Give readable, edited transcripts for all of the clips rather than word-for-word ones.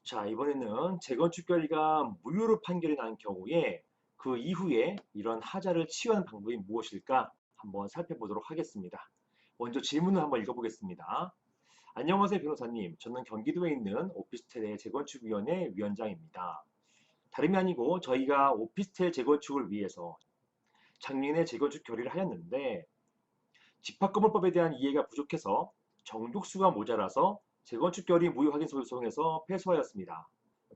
자, 이번에는 재건축 결의가 무효로 판결이 난 경우에 그 이후에 이런 하자를 치유하는 방법이 무엇일까 한번 살펴보도록 하겠습니다. 먼저 질문을 한번 읽어보겠습니다. 안녕하세요, 변호사님. 저는 경기도에 있는 오피스텔의 재건축위원회 위원장입니다. 다름이 아니고 저희가 오피스텔 재건축을 위해서 작년에 재건축 결의를 하였는데 집합건물법에 대한 이해가 부족해서 정족수가 모자라서 재건축 결의 무효 확인 소송에서 패소하였습니다.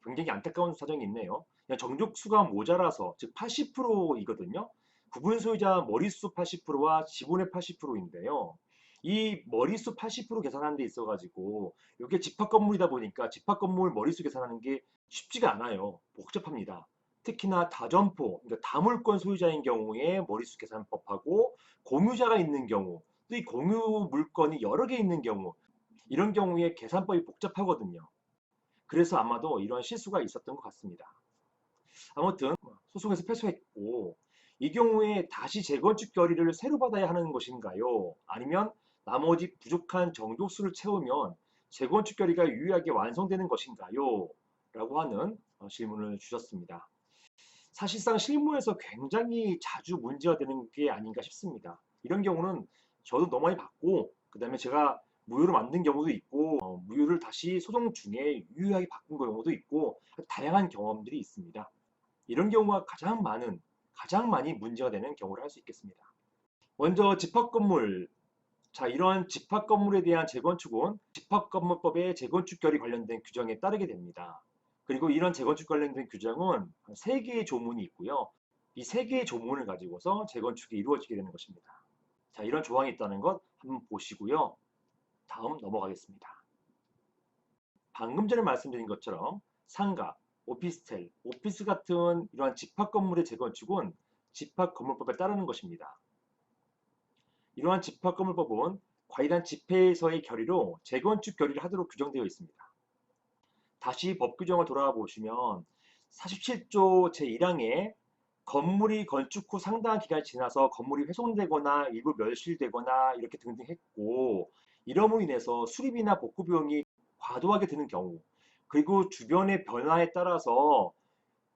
굉장히 안타까운 사정이 있네요. 그냥 정족수가 모자라서 즉 80%이거든요. 구분 소유자 머릿수 80%와 지분의 80%인데요. 이 머릿수 80% 계산하는 데 있어가지고 이게 집합 건물이다 보니까 집합 건물 머릿수 계산하는 게 쉽지가 않아요. 복잡합니다. 특히나 다점포, 그러니까 다물권 소유자인 경우에 머릿수 계산법하고 공유자가 있는 경우, 또 이 공유 물건이 여러 개 있는 경우, 이런 경우에 계산법이 복잡하거든요. 그래서 아마도 이런 실수가 있었던 것 같습니다. 아무튼 소송에서 패소했고 이 경우에 다시 재건축 결의를 새로 받아야 하는 것인가요? 아니면 나머지 부족한 정족수를 채우면 재건축 결의가 유효하게 완성되는 것인가요? 라고 하는 질문을 주셨습니다. 사실상 실무에서 굉장히 자주 문제가 되는 게 아닌가 싶습니다. 이런 경우는 저도 너무 많이 봤고 그 다음에 제가 무효로 만든 경우도 있고 무효를 다시 소송 중에 유효하게 바꾼 경우도 있고 다양한 경험들이 있습니다. 이런 경우가 가장 많이 문제가 되는 경우를 할 수 있겠습니다. 먼저 집합건물. 자, 이러한 집합건물에 대한 재건축은 집합건물법의 재건축 결의 관련된 규정에 따르게 됩니다. 그리고 이런 재건축 관련된 규정은 세 개의 조문이 있고요. 이 세 개의 조문을 가지고서 재건축이 이루어지게 되는 것입니다. 자, 이런 조항이 있다는 것 한번 보시고요. 다음 넘어가겠습니다. 방금 전에 말씀드린 것처럼 상가, 오피스텔, 오피스 같은 이러한 집합건물의 재건축은 집합건물법에 따르는 것입니다. 이러한 집합건물법은 과이단 집회에서의 결의로 재건축 결의를 하도록 규정되어 있습니다. 다시 법 규정을 돌아와 보시면 47조 제1항에 건물이 건축 후 상당한 기간이 지나서 건물이 훼손되거나 일부 멸실되거나 이렇게 등등 했고 이러므로 인해서 수리비나 복구 비용이 과도하게 드는 경우 그리고 주변의 변화에 따라서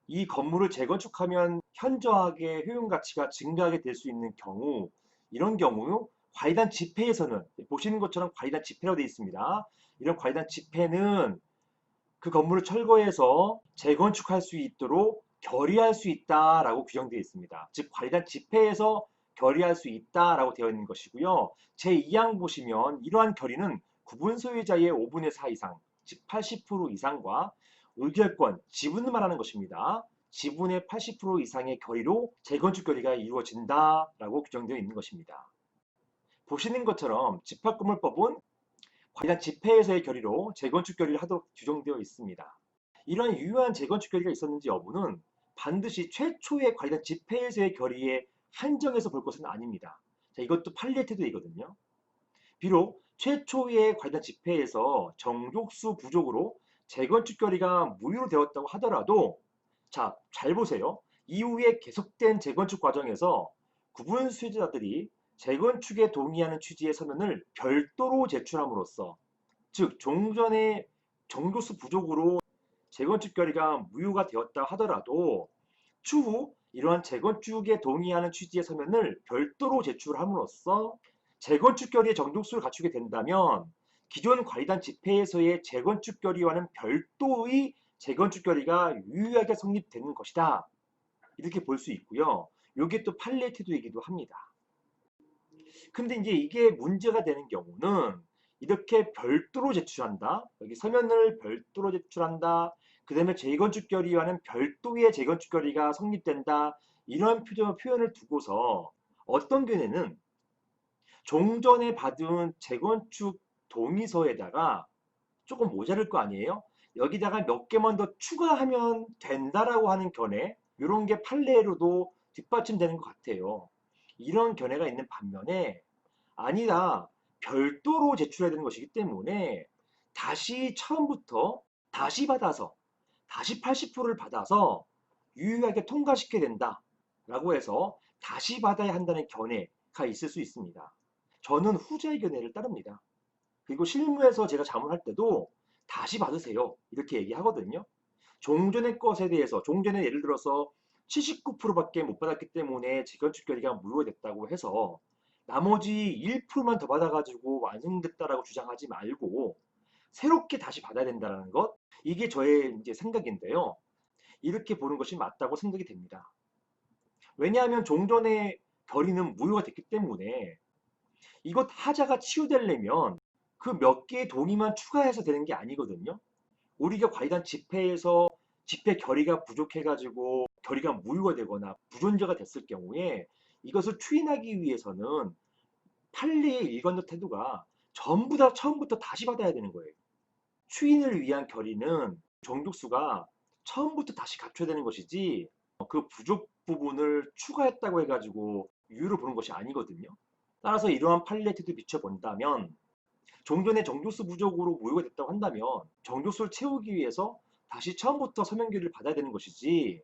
이 건물을 재건축하면 현저하게 효용 가치가 증가하게 될 수 있는 경우 이런 경우 과이단 집회에서는 보시는 것처럼 과이단 집회라고 되어 있습니다. 이런 과이단 집회는 그 건물을 철거해서 재건축할 수 있도록 결의할 수 있다라고 규정되어 있습니다. 즉 관리단 집회에서 결의할 수 있다라고 되어 있는 것이고요. 제2항 보시면 이러한 결의는 구분 소유자의 5분의 4 이상, 즉 80% 이상과 의결권, 지분을 말하는 것입니다. 지분의 80% 이상의 결의로 재건축 결의가 이루어진다라고 규정되어 있는 것입니다. 보시는 것처럼 집합건물법은 관련 집회에서의 결의로 재건축 결의를 하도록 규정되어 있습니다. 이런 유효한 재건축 결의가 있었는지 여부는 반드시 최초의 관련 집회에서의 결의에 한정해서 볼 것은 아닙니다. 자, 이것도 팔리에티드이거든요. 비록 최초의 관련 집회에서 정족수 부족으로 재건축 결의가 무효로 되었다고 하더라도 자, 잘 보세요. 이후에 계속된 재건축 과정에서 구분 수혜자들이 재건축에 동의하는 취지의 서면을 별도로 제출함으로써 즉 종전의 정도수 부족으로 재건축 결의가 무효가 되었다 하더라도 추후 이러한 재건축에 동의하는 취지의 서면을 별도로 제출함으로써 재건축 결의의 정족수를 갖추게 된다면 기존 관리단 집회에서의 재건축 결의와는 별도의 재건축 결의가 유효하게 성립되는 것이다. 이렇게 볼 수 있고요. 이게 또 팔리에티드이기도 합니다. 근데 이제 이게 문제가 되는 경우는 이렇게 별도로 제출한다. 여기 서면을 별도로 제출한다. 그 다음에 재건축 결의와는 별도의 재건축 결의가 성립된다. 이런 표현을 두고서 어떤 경우에는 종전에 받은 재건축 동의서에다가 조금 모자랄 거 아니에요? 여기다가 몇 개만 더 추가하면 된다라고 하는 견해, 이런 게 판례로도 뒷받침되는 것 같아요. 이런 견해가 있는 반면에 아니다. 별도로 제출해야 되는 것이기 때문에 다시 처음부터 다시 받아서 다시 80%를 받아서 유효하게 통과시켜야 된다라고 해서 다시 받아야 한다는 견해가 있을 수 있습니다. 저는 후자의 견해를 따릅니다. 그리고 실무에서 제가 자문할 때도 다시 받으세요. 이렇게 얘기하거든요. 종전의 것에 대해서 종전에 예를 들어서 79%밖에 못 받았기 때문에 재건축 결의가 무효됐다고 해서 나머지 1%만 더 받아가지고 완성됐다라고 주장하지 말고 새롭게 다시 받아야 된다는 것, 이게 저의 이제 생각인데요. 이렇게 보는 것이 맞다고 생각이 됩니다. 왜냐하면 종전의 결의는 무효가 됐기 때문에 이것 하자가 치유되려면 그 몇 개의 동의만 추가해서 되는 게 아니거든요. 우리가 과연 집회에서 집회 결의가 부족해가지고 결의가 무효가 되거나 부존재가 됐을 경우에 이것을 추인하기 위해서는 판례의 일관된 태도가 전부 다 처음부터 다시 받아야 되는 거예요. 추인을 위한 결의는 정족수가 처음부터 다시 갖춰야 되는 것이지 그 부족 부분을 추가했다고 해가지고 유효를 보는 것이 아니거든요. 따라서 이러한 판례 태도 비춰본다면 종전의 정족수 부족으로 무효가 됐다고 한다면 정족수를 채우기 위해서 다시 처음부터 서명결의를 받아야 되는 것이지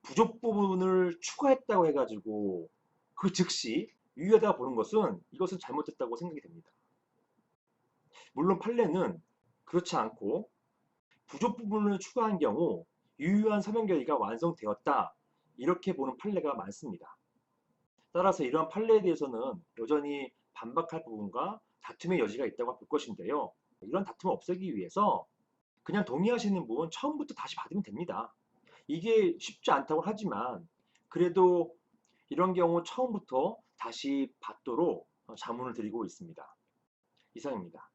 부족 부분을 추가했다고 해가지고 그 즉시 유효하다고 보는 것은 이것은 잘못됐다고 생각이 됩니다. 물론 판례는 그렇지 않고 부족 부분을 추가한 경우 유효한 서명결의가 완성되었다 이렇게 보는 판례가 많습니다. 따라서 이러한 판례에 대해서는 여전히 반박할 부분과 다툼의 여지가 있다고 볼 것인데요. 이런 다툼을 없애기 위해서 그냥 동의하시는 분 처음부터 다시 받으면 됩니다. 이게 쉽지 않다고 하지만 그래도 이런 경우 처음부터 다시 받도록 자문을 드리고 있습니다. 이상입니다.